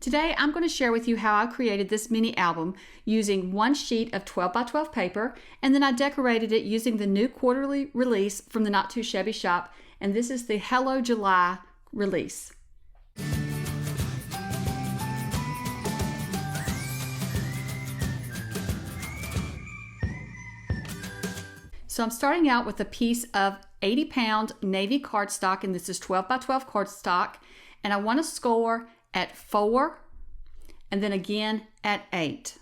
Today I'm going to share with you how I created this mini album using one sheet of 12 by 12 paper, and then I decorated it using the new quarterly release from the Not Too Shabby shop, and this is the Hello July release. So I'm starting out with a piece of 80-pound navy cardstock, and this is 12 by 12 cardstock, and I want to score at 4 and then again at 8.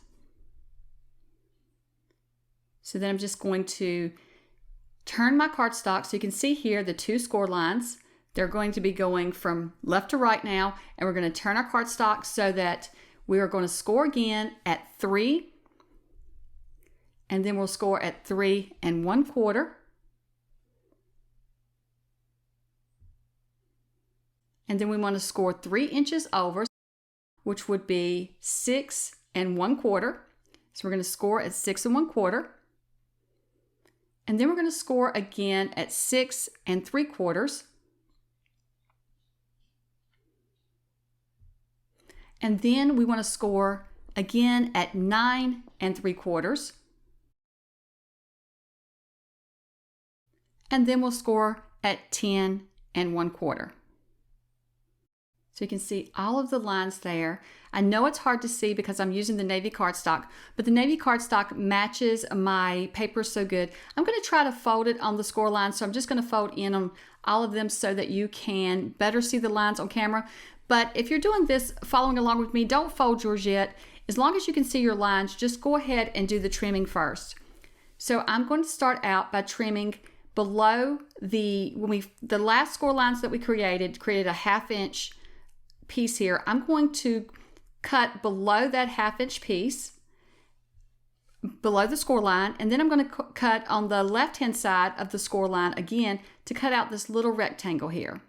So then I'm just going to turn my cardstock so you can see here the two score lines. They're going to be going from left to right now, and we're going to turn our cardstock so that we are going to score again at 3, and then we'll score at 3 1/4. And then we want to score 3 inches over, which would be 6 1/4. So we're going to score at 6 1/4. And then we're going to score again at 6 3/4. And then we want to score again at 9 3/4. And then we'll score at 10 1/4. So you can see all of the lines there. I know it's hard to see because I'm using the navy cardstock, but the navy cardstock matches my paper so good. I'm going to try to fold it on the score line, so I'm just going to fold in on all of them so that you can better see the lines on camera. But if you're doing this, following along with me, don't fold yours yet. As long as you can see your lines, just go ahead and do the trimming first. So I'm going to start out by trimming below the last score lines that we created a 1/2 inch piece here. I'm going to cut below that 1/2 inch piece, below the score line, and then I'm going to cut on the left hand side of the score line again to cut out this little rectangle here.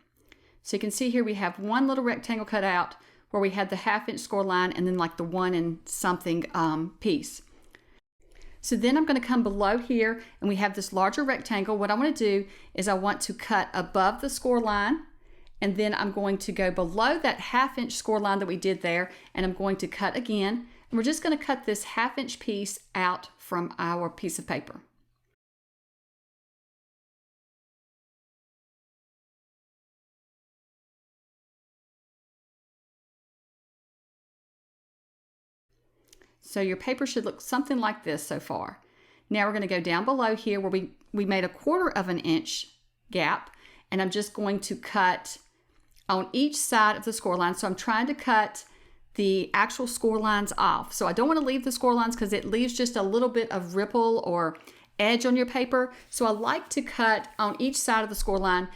So you can see here we have one little rectangle cut out where we had the 1/2 inch score line and then like the 1 and something piece. So then I'm going to come below here and we have this larger rectangle. What I want to do is I want to cut above the score line, and then I'm going to go below that 1/2 inch score line that we did there, and I'm going to cut again. And we're just going to cut this 1/2 inch piece out from our piece of paper. So your paper should look something like this so far. Now we're going to go down below here where we made a 1/4 inch gap, and I'm just going to cut on each side of the score line. So I'm trying to cut the actual score lines off. So I don't want to leave the score lines because it leaves just a little bit of ripple or edge on your paper. So I like to cut on each side of the score line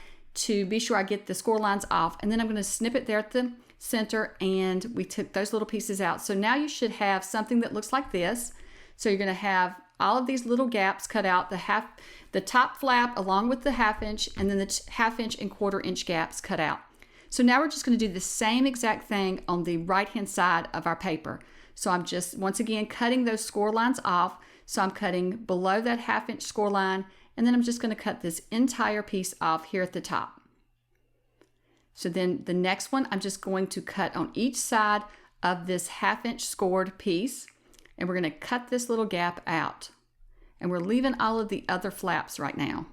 to be sure I get the score lines off. And then I'm going to snip it there at the center, and we took those little pieces out. So now you should have something that looks like this. So you're going to have all of these little gaps cut out, the top flap along with the 1/2 inch, and then the 1/2 inch and 1/4 inch gaps cut out. So now we're just going to do the same exact thing on the right hand side of our paper. So I'm just once again cutting those score lines off. So I'm cutting below that 1/2 inch score line, and then I'm just going to cut this entire piece off here at the top. So then the next one, I'm just going to cut on each side of this 1/2 inch scored piece, and we're going to cut this little gap out. And we're leaving all of the other flaps right now.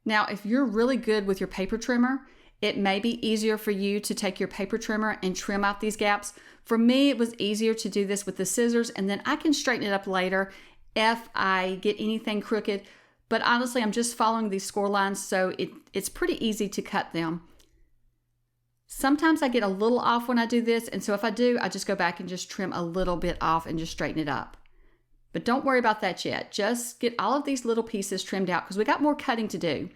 Now, if you're really good with your paper trimmer, it may be easier for you to take your paper trimmer and trim out these gaps. For me, it was easier to do this with the scissors, and then I can straighten it up later if I get anything crooked. But honestly, I'm just following these score lines, so it's pretty easy to cut them. Sometimes I get a little off when I do this, and so if I do, I just go back and just trim a little bit off and just straighten it up. But don't worry about that yet. Just get all of these little pieces trimmed out because we got more cutting to do.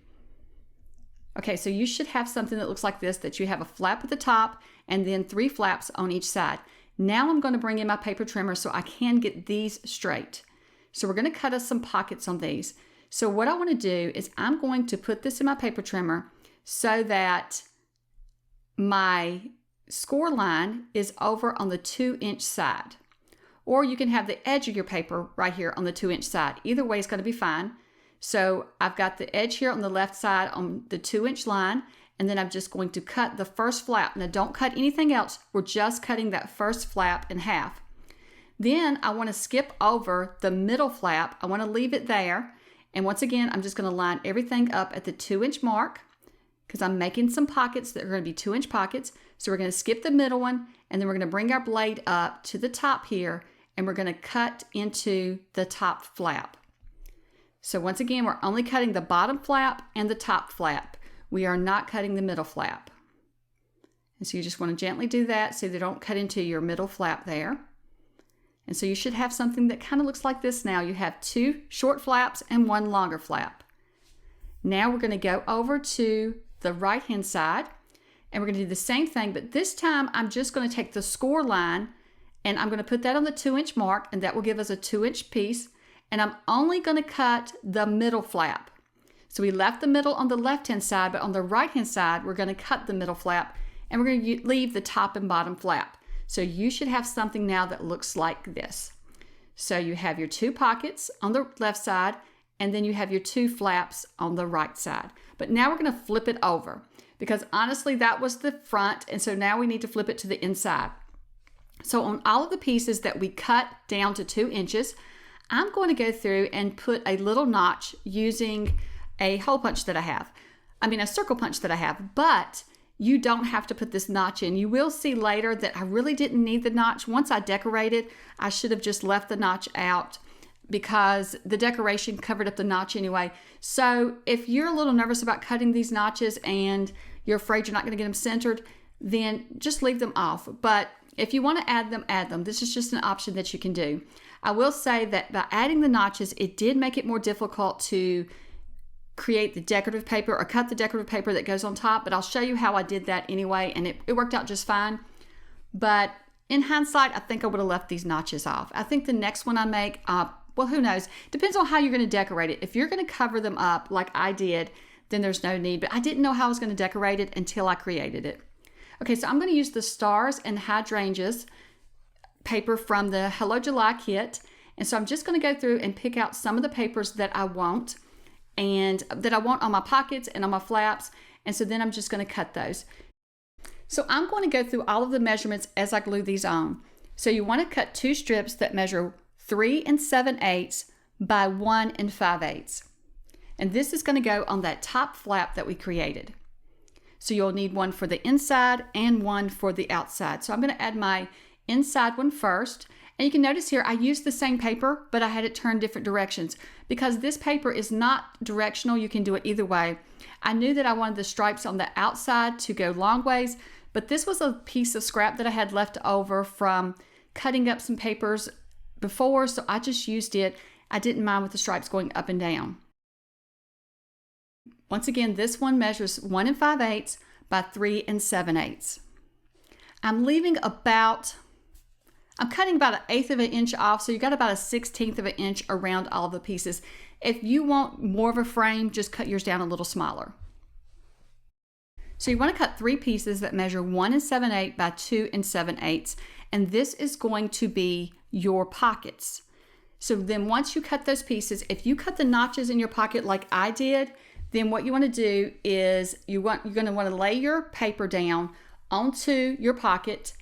Okay, so you should have something that looks like this, that you have a flap at the top and then 3 flaps on each side. Now I'm going to bring in my paper trimmer so I can get these straight. So we're going to cut us some pockets on these. So what I want to do is I'm going to put this in my paper trimmer so that my score line is over on the 2 inch side. Or you can have the edge of your paper right here on the 2 inch side. Either way is going to be fine. So I've got the edge here on the left side on the 2 inch line, and then I'm just going to cut the first flap. Now don't cut anything else, we're just cutting that first flap in half. Then I want to skip over the middle flap. I want to leave it there, and once again I'm just going to line everything up at the 2-inch mark because I'm making some pockets that are going to be 2-inch pockets. So we're going to skip the middle one, and then we're going to bring our blade up to the top here, and we're going to cut into the top flap. So once again, we're only cutting the bottom flap and the top flap. We are not cutting the middle flap. And so you just want to gently do that so they don't cut into your middle flap there. And so you should have something that kind of looks like this now. You have 2 short flaps and 1 longer flap. Now we're going to go over to the right hand side, and we're going to do the same thing, but this time I'm just going to take the score line and I'm going to put that on the 2-inch mark, and that will give us a 2-inch piece. And I'm only going to cut the middle flap. So we left the middle on the left hand side, but on the right hand side we're going to cut the middle flap, and we're going to leave the top and bottom flap. So you should have something now that looks like this. So you have your 2 pockets on the left side, and then you have your 2 flaps on the right side. But now we're going to flip it over, because honestly that was the front, and so now we need to flip it to the inside. So on all of the pieces that we cut down to 2 inches, I'm going to go through and put a little notch using a hole punch that I have. I mean a circle punch that I have, but you don't have to put this notch in. You will see later that I really didn't need the notch. Once I decorated, I should have just left the notch out because the decoration covered up the notch anyway. So if you're a little nervous about cutting these notches and you're afraid you're not going to get them centered, then just leave them off. But if you want to add them, add them. This is just an option that you can do. I will say that by adding the notches, it did make it more difficult to create the decorative paper or cut the decorative paper that goes on top, but I'll show you how I did that anyway, and it worked out just fine. But in hindsight, I think I would have left these notches off. I think the next one I make, well, who knows? Depends on how you're going to decorate it. If you're going to cover them up like I did, then there's no need, but I didn't know how I was going to decorate it until I created it. Okay, so I'm going to use the Stars and Hydrangeas paper from the Hello July kit. And so I'm just going to go through and pick out some of the papers that I want and that I want on my pockets and on my flaps. And so then I'm just going to cut those. So I'm going to go through all of the measurements as I glue these on. So you want to cut 2 strips that measure 3 7/8 by 1 5/8. And this is going to go on that top flap that we created. So you'll need one for the inside and one for the outside. So I'm going to add my inside one first. And you can notice here I used the same paper, but I had it turned different directions because this paper is not directional. You can do it either way. I knew that I wanted the stripes on the outside to go long ways, but this was a piece of scrap that I had left over from cutting up some papers before, so I just used it. I didn't mind with the stripes going up and down. Once again, this one measures 1 5/8 by 3 7/8. I'm cutting about 1/8 of an inch off, so you got about 1/16 of an inch around all the pieces. If you want more of a frame, just cut yours down a little smaller. So you want to cut 3 pieces that measure 1 7/8 by 2 7/8, and this is going to be your pockets. So then once you cut those pieces, if you cut the notches in your pocket like I did, then what you want to do is you're going to want to lay your paper down onto your pocket,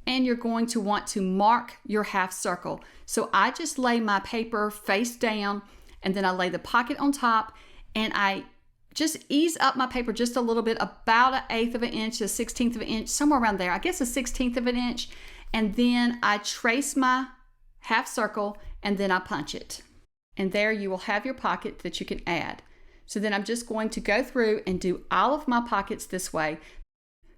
and you're going to want to mark your half circle. So I just lay my paper face down, and then I lay the pocket on top, and I just ease up my paper just a little bit, about 1/8 of an inch, 1/16 of an inch, somewhere around there. I guess 1/16 of an inch. And then I trace my half circle, and then I punch it. And there you will have your pocket that you can add. So then I'm just going to go through and do all of my pockets this way.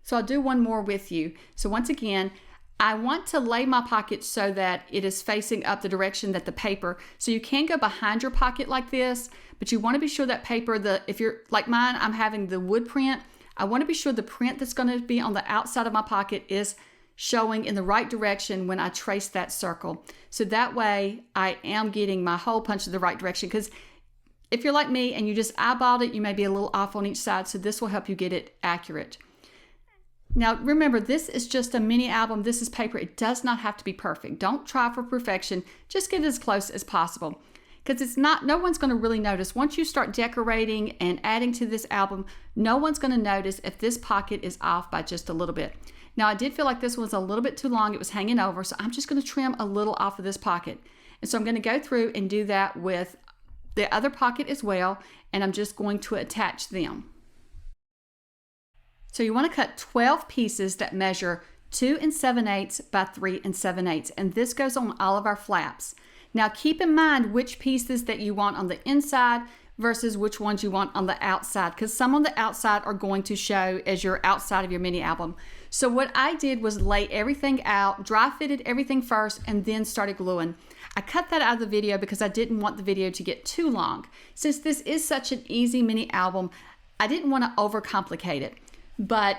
So I'll do one more with you. So once again, I want to lay my pocket so that it is facing up the direction that the paper, so you can go behind your pocket like this, but you want to be sure that paper, if you're like mine, I'm having the wood print, I want to be sure the print that's going to be on the outside of my pocket is showing in the right direction when I trace that circle. So that way I am getting my hole punch in the right direction, because if you're like me and you just eyeballed it, you may be a little off on each side, so this will help you get it accurate. Now remember, this is just a mini album. This is paper. It does not have to be perfect. Don't try for perfection. Just get it as close as possible. because it's not, no one's going to really notice. Once you start decorating and adding to this album, no one's going to notice if this pocket is off by just a little bit. Now I did feel like this was a little bit too long. It was hanging over, so I'm just going to trim a little off of this pocket. And so I'm going to go through and do that with the other pocket as well, and I'm just going to attach them. So you want to cut 12 pieces that measure 2 7/8 by 3 7/8, and this goes on all of our flaps. Now keep in mind which pieces that you want on the inside versus which ones you want on the outside, because some on the outside are going to show as your outside of your mini album. So what I did was lay everything out, dry fitted everything first, and then started gluing. I cut that out of the video because I didn't want the video to get too long. Since this is such an easy mini album, I didn't want to overcomplicate it. But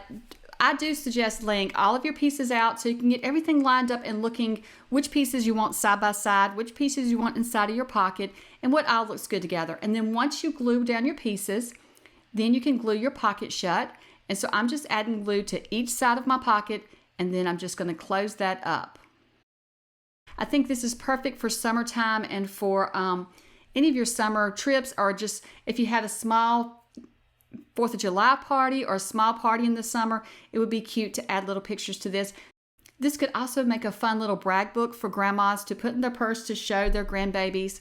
I do suggest laying all of your pieces out so you can get everything lined up and looking which pieces you want side by side, which pieces you want inside of your pocket, and what all looks good together. And then once you glue down your pieces, then you can glue your pocket shut. And so I'm just adding glue to each side of my pocket, and then I'm just going to close that up. I think this is perfect for summertime and for any of your summer trips, or just if you had a small 4th of July party or a small party in the summer, it would be cute to add little pictures to this. This could also make a fun little brag book for grandmas to put in their purse to show their grandbabies.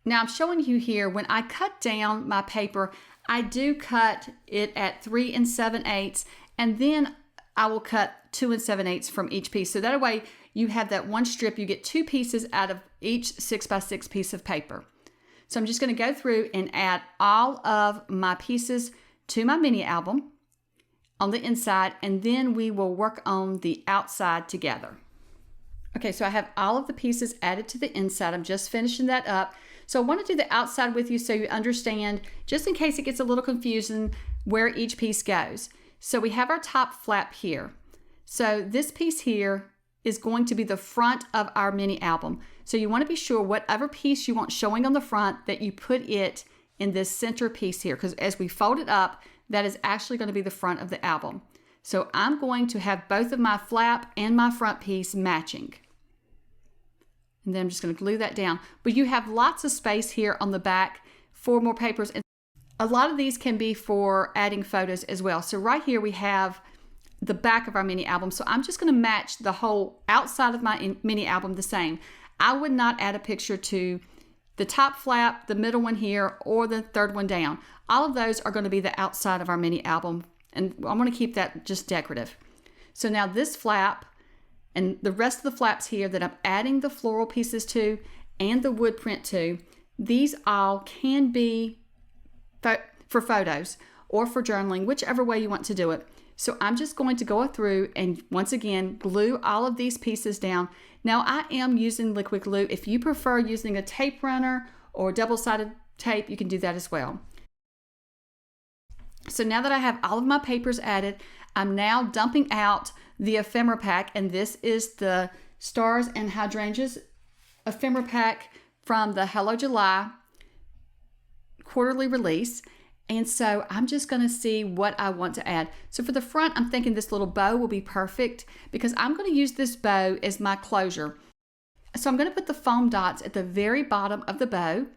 Now I'm showing you here, when I cut down my paper, I do cut it at 3 7/8, and then I will cut 2 7/8 from each piece. So that way you have that one strip, you get 2 pieces out of each 6 by 6 piece of paper. So I'm just going to go through and add all of my pieces to my mini album on the inside, and then we will work on the outside together. Okay, so I have all of the pieces added to the inside. I'm just finishing that up. So I want to do the outside with you so you understand, just in case it gets a little confusing, where each piece goes. So we have our top flap here. So this piece here is going to be the front of our mini album. So you want to be sure whatever piece you want showing on the front that you put it in this center piece here, because as we fold it up, that is actually going to be the front of the album. So I'm going to have both of my flap and my front piece matching. And then I'm just going to glue that down. But you have lots of space here on the back for more papers. And a lot of these can be for adding photos as well. So right here we have the back of our mini album. So I'm just going to match the whole outside of my mini album the same. I would not add a picture to the top flap, the middle one here, or the third one down. All of those are going to be the outside of our mini album, and I'm going to keep that just decorative. So now this flap and the rest of the flaps here that I'm adding the floral pieces to and the wood print to, these all can be for photos or for journaling, whichever way you want to do it. So I'm just going to go through and once again glue all of these pieces down. Now I am using liquid glue. If you prefer using a tape runner or double-sided tape, you can do that as well. So now that I have all of my papers added, I'm now dumping out the ephemera pack, and this is the Stars and Hydrangeas ephemera pack from the Hello July quarterly release. And so I'm just going to see what I want to add. So for the front, I'm thinking this little bow will be perfect because I'm going to use this bow as my closure. So I'm going to put the foam dots at the very bottom of the bow,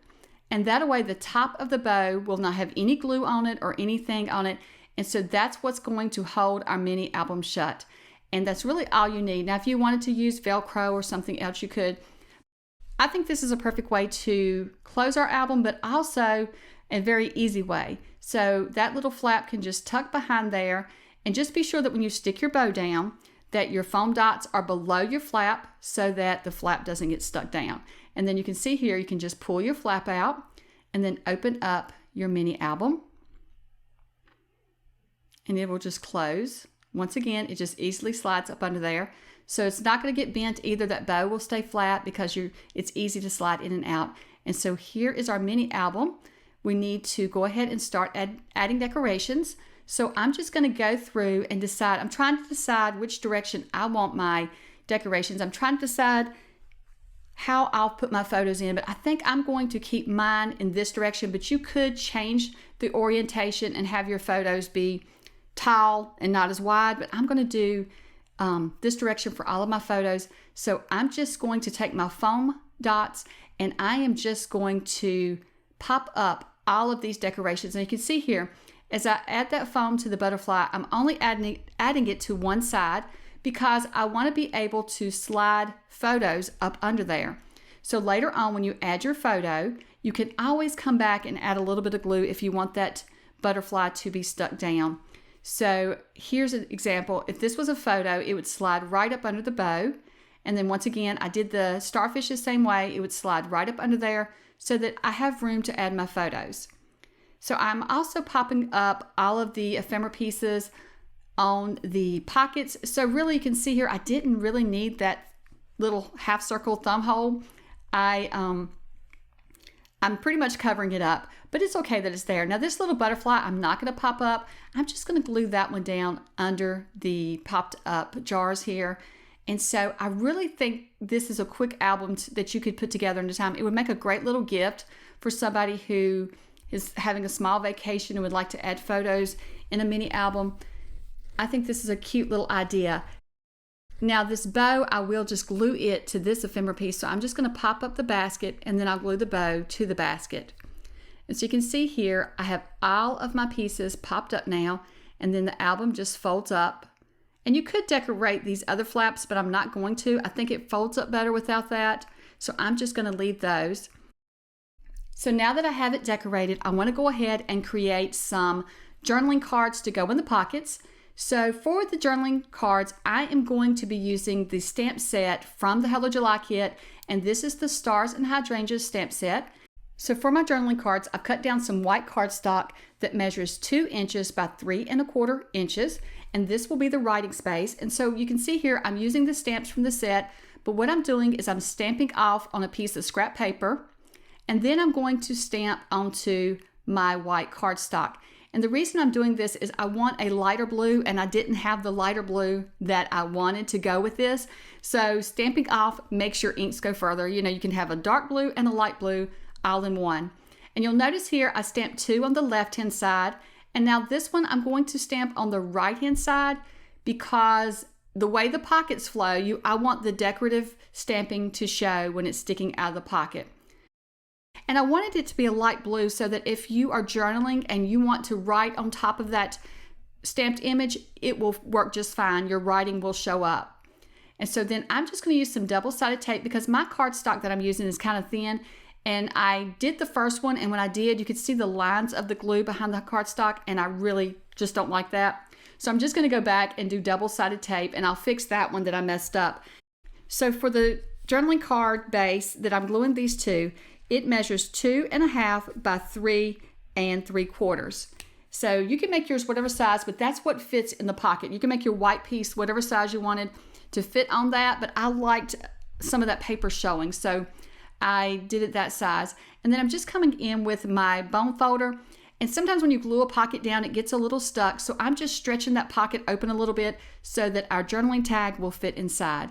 and that way the top of the bow will not have any glue on it or anything on it. And so that's what's going to hold our mini album shut. And that's really all you need. Now, if you wanted to use Velcro or something else, you could. I think this is a perfect way to close our album, but also a very easy way. So that little flap can just tuck behind there, and just be sure that when you stick your bow down that your foam dots are below your flap so that the flap doesn't get stuck down. And then you can see here, you can just pull your flap out and then open up your mini album, and it will just close. Once again, it just easily slides up under there. So it's not going to get bent either. That bow will stay flat because it's easy to slide in and out. And so here is our mini album. We need to go ahead and start adding decorations. So I'm just going to go through and decide. I'm trying to decide which direction I want my decorations. I'm trying to decide how I'll put my photos in, but I think I'm going to keep mine in this direction, but you could change the orientation and have your photos be tall and not as wide, but I'm going to do this direction for all of my photos. So I'm just going to take my foam dots, and I am just going to pop up all of these decorations. And you can see here, as I add that foam to the butterfly, I'm only adding it to one side because I want to be able to slide photos up under there. So later on, when you add your photo, you can always come back and add a little bit of glue if you want that butterfly to be stuck down. So here's an example. If this was a photo, it would slide right up under the bow. And then once again, I did the starfish the same way. It would slide right up under there so that I have room to add my photos. So I'm also popping up all of the ephemera pieces on the pockets. So really you can see here, I didn't really need that little half circle thumb hole. I'm pretty much covering it up, but it's okay that it's there. Now this little butterfly, I'm not going to pop up. I'm just going to glue that one down under the popped up jars here. And so I really think this is a quick album that you could put together in a time. It would make a great little gift for somebody who is having a small vacation and would like to add photos in a mini album. I think this is a cute little idea. Now this bow, I will just glue it to this ephemera piece. So I'm just going to pop up the basket and then I'll glue the bow to the basket. And so you can see here, I have all of my pieces popped up now, and then the album just folds up. And you could decorate these other flaps, but I'm not going to. I think it folds up better without that. So I'm just going to leave those. So now that I have it decorated, I want to go ahead and create some journaling cards to go in the pockets. So for the journaling cards, I am going to be using the stamp set from the Hello July kit, and this is the Stars and Hydrangeas stamp set. So for my journaling cards, I've cut down some white cardstock that measures 2 inches by 3 1/4 inches, and this will be the writing space. And so you can see here, I'm using the stamps from the set, but what I'm doing is I'm stamping off on a piece of scrap paper, and then I'm going to stamp onto my white cardstock. And the reason I'm doing this is I want a lighter blue, and I didn't have the lighter blue that I wanted to go with this. So stamping off makes your inks go further. You know, you can have a dark blue and a light blue all in one. And you'll notice here I stamped 2 on the left hand side, and now this one I'm going to stamp on the right hand side because the way the pockets flow, I want the decorative stamping to show when it's sticking out of the pocket. And I wanted it to be a light blue so that if you are journaling and you want to write on top of that stamped image, it will work just fine. Your writing will show up. And so then I'm just going to use some double-sided tape because my cardstock that I'm using is kind of thin. And I did the first one, and when I did, you could see the lines of the glue behind the cardstock, and I really just don't like that. So I'm just going to go back and do double-sided tape, and I'll fix that one that I messed up. So for the journaling card base that I'm gluing these to, it measures 2 1/2 by 3 3/4. So you can make yours whatever size, but that's what fits in the pocket. You can make your white piece whatever size you wanted to fit on that, but I liked some of that paper showing, so I did it that size. And then I'm just coming in with my bone folder, and sometimes when you glue a pocket down, it gets a little stuck, so I'm just stretching that pocket open a little bit so that our journaling tag will fit inside.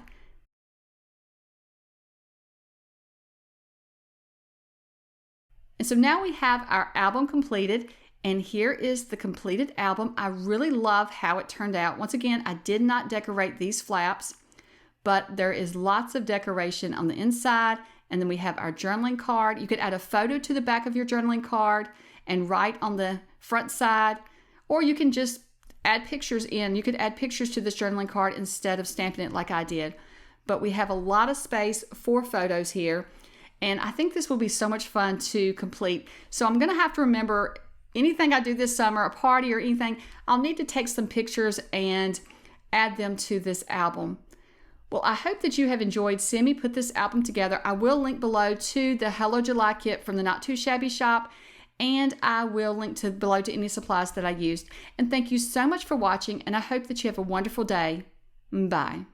And so now we have our album completed, and here is the completed album. I really love how it turned out. Once again, I did not decorate these flaps, but there is lots of decoration on the inside. And then we have our journaling card. You could add a photo to the back of your journaling card and write on the front side, or you can just add pictures in. You could add pictures to this journaling card instead of stamping it like I did. But we have a lot of space for photos here, and I think this will be so much fun to complete. So I'm going to have to remember anything I do this summer, a party or anything, I'll need to take some pictures and add them to this album. Well, I hope that you have enjoyed seeing me put this album together. I will link below to the Hello July kit from the Not Too Shabby shop, and I will link below to any supplies that I used. And thank you so much for watching, and I hope that you have a wonderful day. Bye.